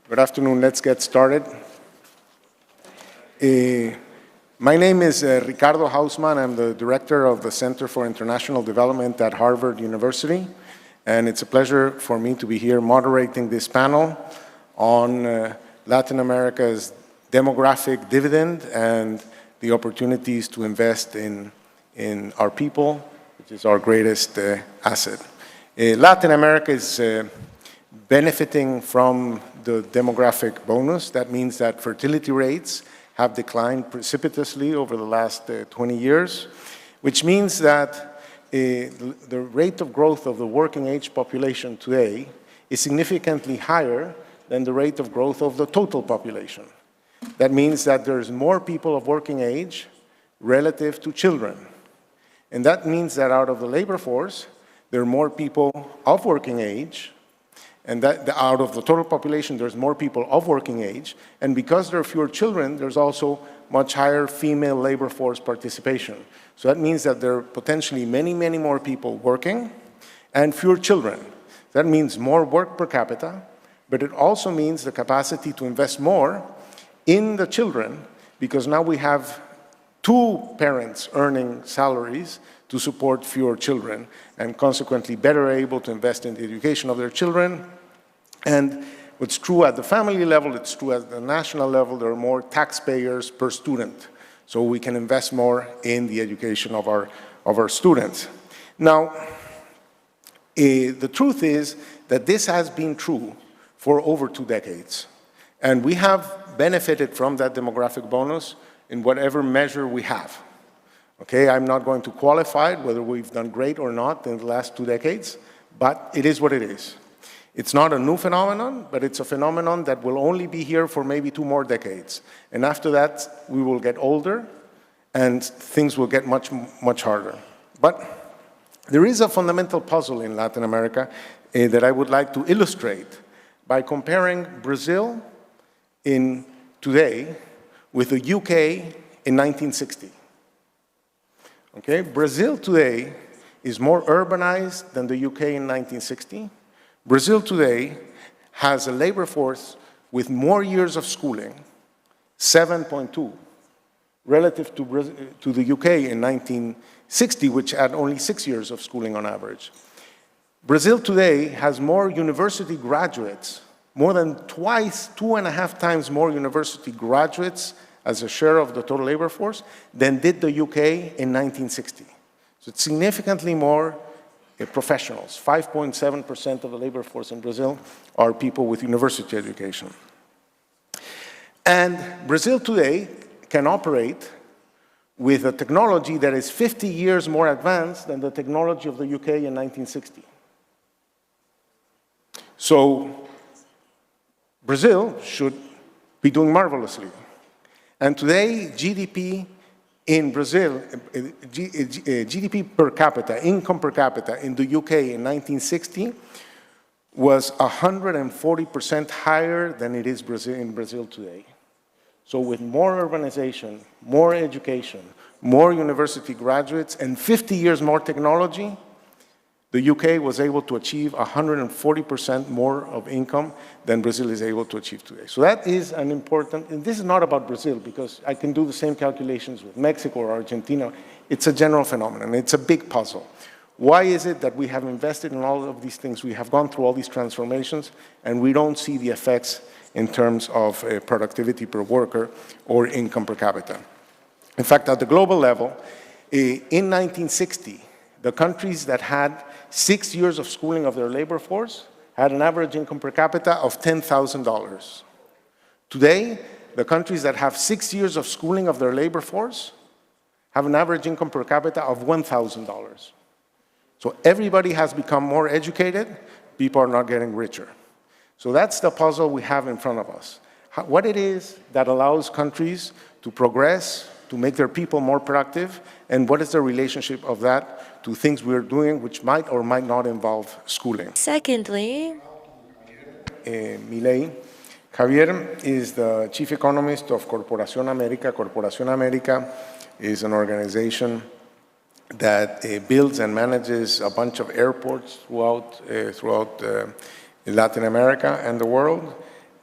Good afternoon. Let's get started. My name is Ricardo Hausmann. I'm the director of the Center for International Development at Harvard University. And it's a pleasure for me to be here moderating this panel on Latin America's demographic dividend and the opportunities to invest in our people, which is our greatest asset. Latin America is benefiting from the demographic bonus. That means that fertility rates have declined precipitously over the last 20 years, which means that the rate of growth of the working age population today is significantly higher than the rate of growth of the total population. That means that there's more people of working age relative to children. And that means that out of the labor force, there are more people of working age, and that out of the total population, there's more people of working age. And because there are fewer children, there's also much higher female labor force participation. So that means that there are potentially many, many more people working and fewer children. That means more work per capita, but it also means the capacity to invest more in the children, because now we have two parents earning salaries to support fewer children, and consequently better able to invest in the education of their children. And what's true at the family level, it's true at the national level, there are more taxpayers per student. So we can invest more in the education of our students. Now, the truth is that this has been true for over 2 decades. And we have benefited from that demographic bonus in whatever measure we have. Okay, I'm not going to qualify whether we've done great or not in the last 2 decades, but it is what it is. It's not a new phenomenon, but it's a phenomenon that will only be here for maybe 2 more decades. And after that, we will get older and things will get much, much harder. But there is a fundamental puzzle in Latin America that I would like to illustrate by comparing Brazil in today with the UK in 1960. Okay, Brazil today is more urbanized than the UK in 1960. Brazil today has a labor force with more years of schooling, 7.2, relative to the UK in 1960, which had only 6 years of schooling on average. Brazil today has more university graduates, more than twice, 2.5 times more university graduates as a share of the total labor force than did the UK in 1960. So it's significantly more professionals. 5.7% of the labor force in Brazil are people with university education. And Brazil today can operate with a technology that is 50 years more advanced than the technology of the UK in 1960. So Brazil should be doing marvelously. And today, GDP in Brazil, GDP per capita, income per capita in the UK in 1960 was 140% higher than it is in Brazil today. So with more urbanization, more education, more university graduates, and 50 years more technology, the UK was able to achieve 140% more of income than Brazil is able to achieve today. So that is an important, and this is not about Brazil, because I can do the same calculations with Mexico or Argentina. It's a general phenomenon. It's a big puzzle. Why is it that we have invested in all of these things? We have gone through all these transformations, and we don't see the effects in terms of productivity per worker or income per capita. In fact, at the global level, in 1960, the countries that had 6 years of schooling of their labor force had an average income per capita of $10,000. Today, the countries that have 6 years of schooling of their labor force have an average income per capita of $1,000. So everybody has become more educated, people are not getting richer. So that's the puzzle we have in front of us. What it is that allows countries to progress, to make their people more productive, and what is the relationship of that to things we're doing which might or might not involve schooling. Secondly, Milei. Javier is the chief economist of Corporación América. Corporación América is an organization that builds and manages a bunch of airports throughout Latin America and the world.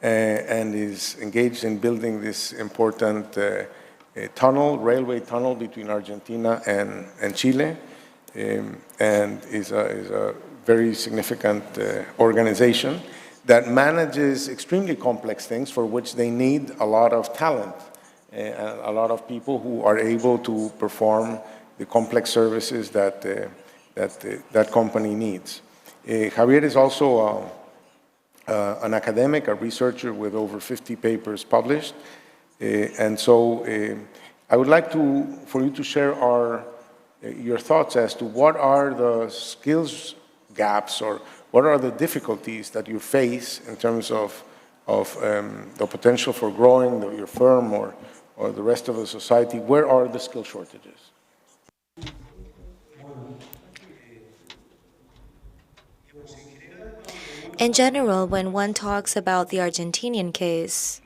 and is engaged in building this important railway tunnel between Argentina and Chile, and is a very significant organization that manages extremely complex things for which they need a lot of talent, and a lot of people who are able to perform the complex services that that company needs. Javier is also an academic, a researcher with over 50 papers published, and so I would like for you to share your thoughts as to what are the skills gaps or what are the difficulties that you face in terms of the potential for growing your firm or the rest of the society. Where are the skill shortages? In general, when one talks about the Argentinian case,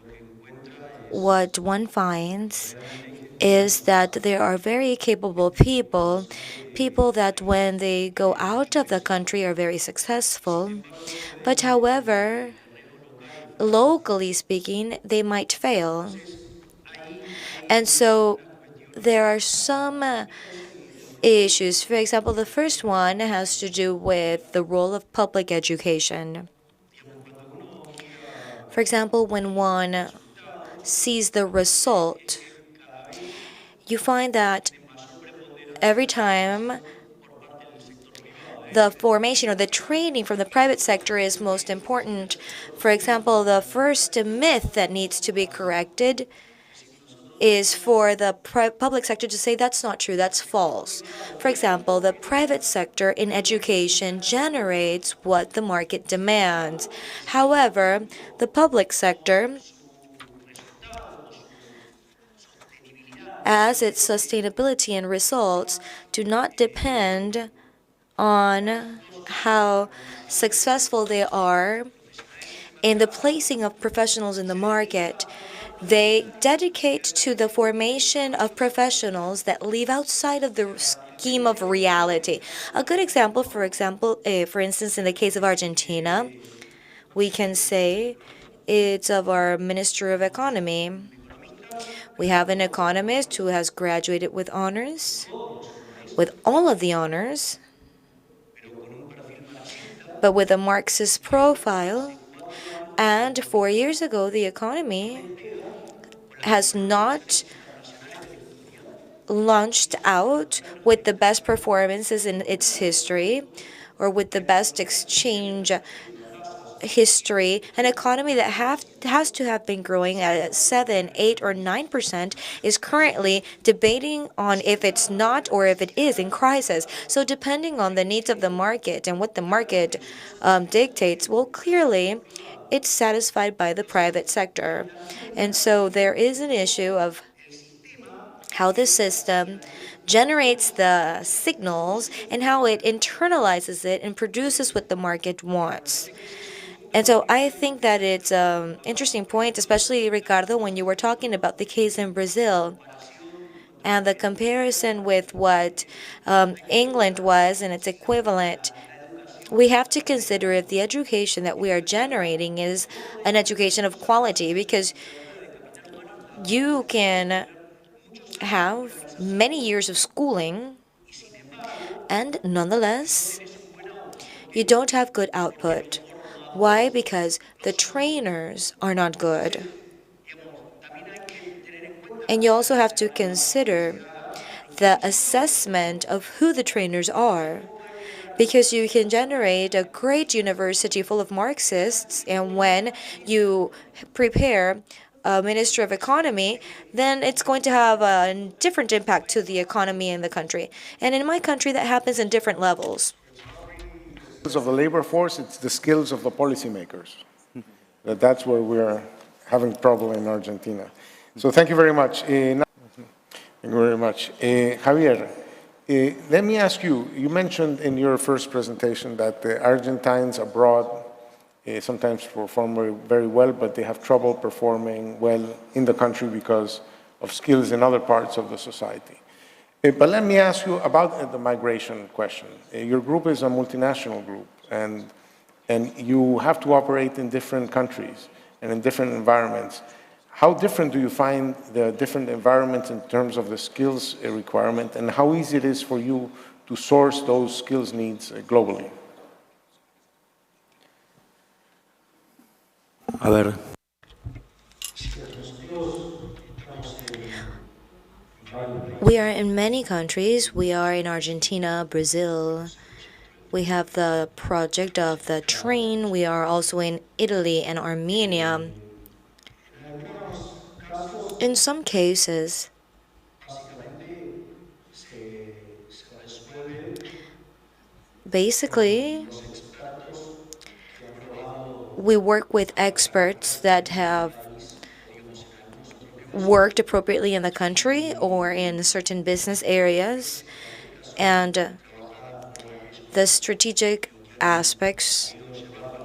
what one finds is that there are very capable people that when they go out of the country are very successful, but however, locally speaking, they might fail. And so there are some issues. For example, the first one has to do with the role of public education. For example, when one sees the result, you find that every time the formation or the training from the private sector is most important. For example, the first myth that needs to be corrected is for the public sector to say that's not true, that's false. For example, the private sector in education generates what the market demands. However, the public sector, as its sustainability and results, do not depend on how successful they are in the placing of professionals in the market. They dedicate to the formation of professionals that live outside of the scheme of reality. A good example, for instance, in the case of Argentina, we can say it's of our Minister of Economy. We have an economist who has graduated with honors, with all of the honors, but with a Marxist profile. And 4 years ago, the economy has not launched out with the best performances in its history or with the best exchange history. An economy that has to have been growing at 7, 8, or 9% is currently debating on if it's not or if it is in crisis. So depending on the needs of the market and what the market dictates, well, clearly it's satisfied by the private sector. And so there is an issue of how the system generates the signals and how it internalizes it and produces what the market wants. And so I think that it's an interesting point, especially, Ricardo, when you were talking about the case in Brazil and the comparison with what England was and its equivalent. We have to consider if the education that we are generating is an education of quality, because you can have many years of schooling and nonetheless you don't have good output. Why? Because the trainers are not good. And you also have to consider the assessment of who the trainers are, because you can generate a great university full of Marxists, and when you prepare a Minister of Economy, then it's going to have a different impact to the economy in the country. And in my country, that happens in different levels. Of the labor force, it's the skills of the policymakers. That's where we're having trouble in Argentina. So thank you very much. Thank you very much. Javier, let me ask you, you mentioned in your first presentation that the Argentines abroad sometimes perform very well, but they have trouble performing well in the country because of skills in other parts of the society. But let me ask you about the migration question. Your group is a multinational group, and you have to operate in different countries. and in different environments. How different do you find the different environments in terms of the skills requirement, and how easy it is for you to source those skills needs globally? A ver, We are in many countries. We are in Argentina, Brazil. We have the project of the train. We are also in Italy and Armenia. In some cases, basically, we work with experts that have worked appropriately in the country or in certain business areas, and the strategic aspects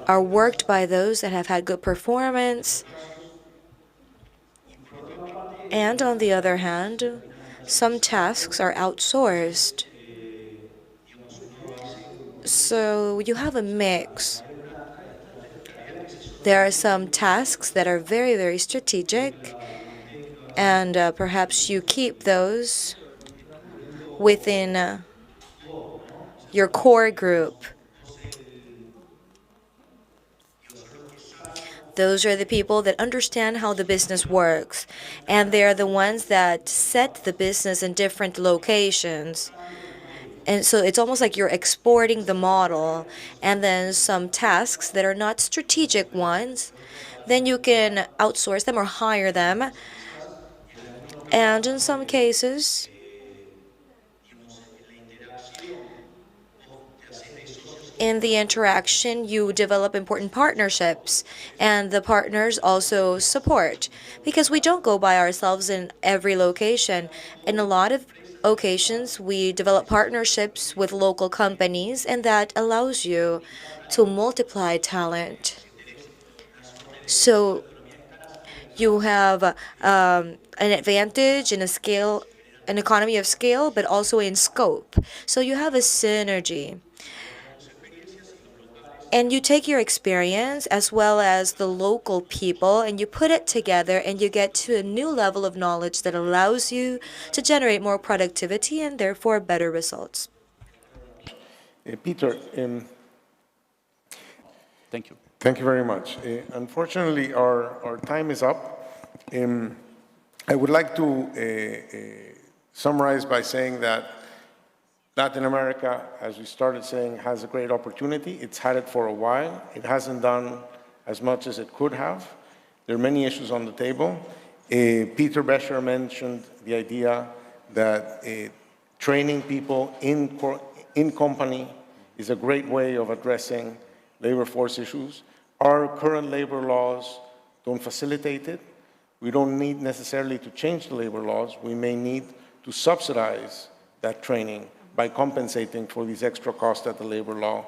are worked by those that have had good performance. And on the other hand, some tasks are outsourced. So you have a mix. There are some tasks that are very, very strategic, and perhaps you keep those within your core group. Those are the people that understand how the business works, and they are the ones that set the business in different locations. And so it's almost like you're exporting the model, and then some tasks that are not strategic ones, then you can outsource them or hire them. And in some cases, in the interaction, you develop important partnerships, and the partners also support. Because we don't go by ourselves in every location. In a lot of occasions, we develop partnerships with local companies, and that allows you to multiply talent. So you have an advantage in a scale, an economy of scale, but also in scope. So you have a synergy. And you take your experience as well as the local people and you put it together and you get to a new level of knowledge that allows you to generate more productivity and therefore better results. Peter, thank you. thank you very much. Unfortunately, our time is up. I would like to summarize by saying that Latin America, as we started saying, has a great opportunity. It's had it for a while. It hasn't done as much as it could have. There are many issues on the table. Peter Becher mentioned the idea that training people in company is a great way of addressing labor force issues. Our current labor laws don't facilitate it. We don't need necessarily to change the labor laws. We may need to subsidize that training by compensating for these extra costs that the labor law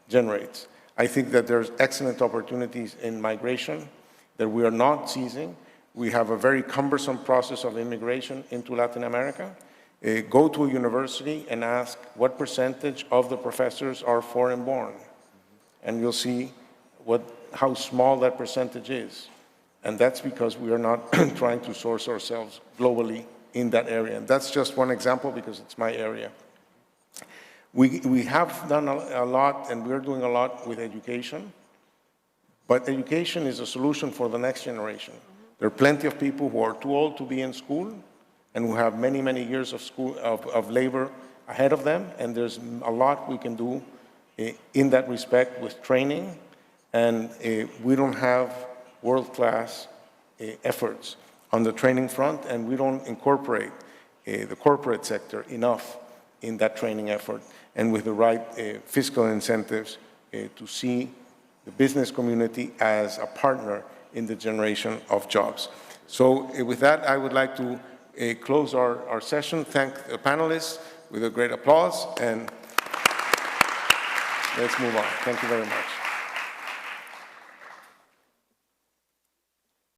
generates. I think that there's excellent opportunities in migration that we are not seizing. We have a very cumbersome process of immigration into Latin America. Go to a university and ask what percentage of the professors are foreign-born, and you'll see how small that percentage is. And that's because we are not trying to source ourselves globally in that area. And that's just one example because it's my area. We have done a lot, and we're doing a lot with education, but education is a solution for the next generation. There are plenty of people who are too old to be in school and who have many, many years of labor ahead of them, and there's a lot we can do in that respect with training, and we don't have world-class efforts on the training front, and we don't incorporate the corporate sector enough in that training effort, and with the right fiscal incentives to see the business community as a partner in the generation of jobs. So with that, I would like to close our session, thank the panelists with a great applause, and let's move on. Thank you very much.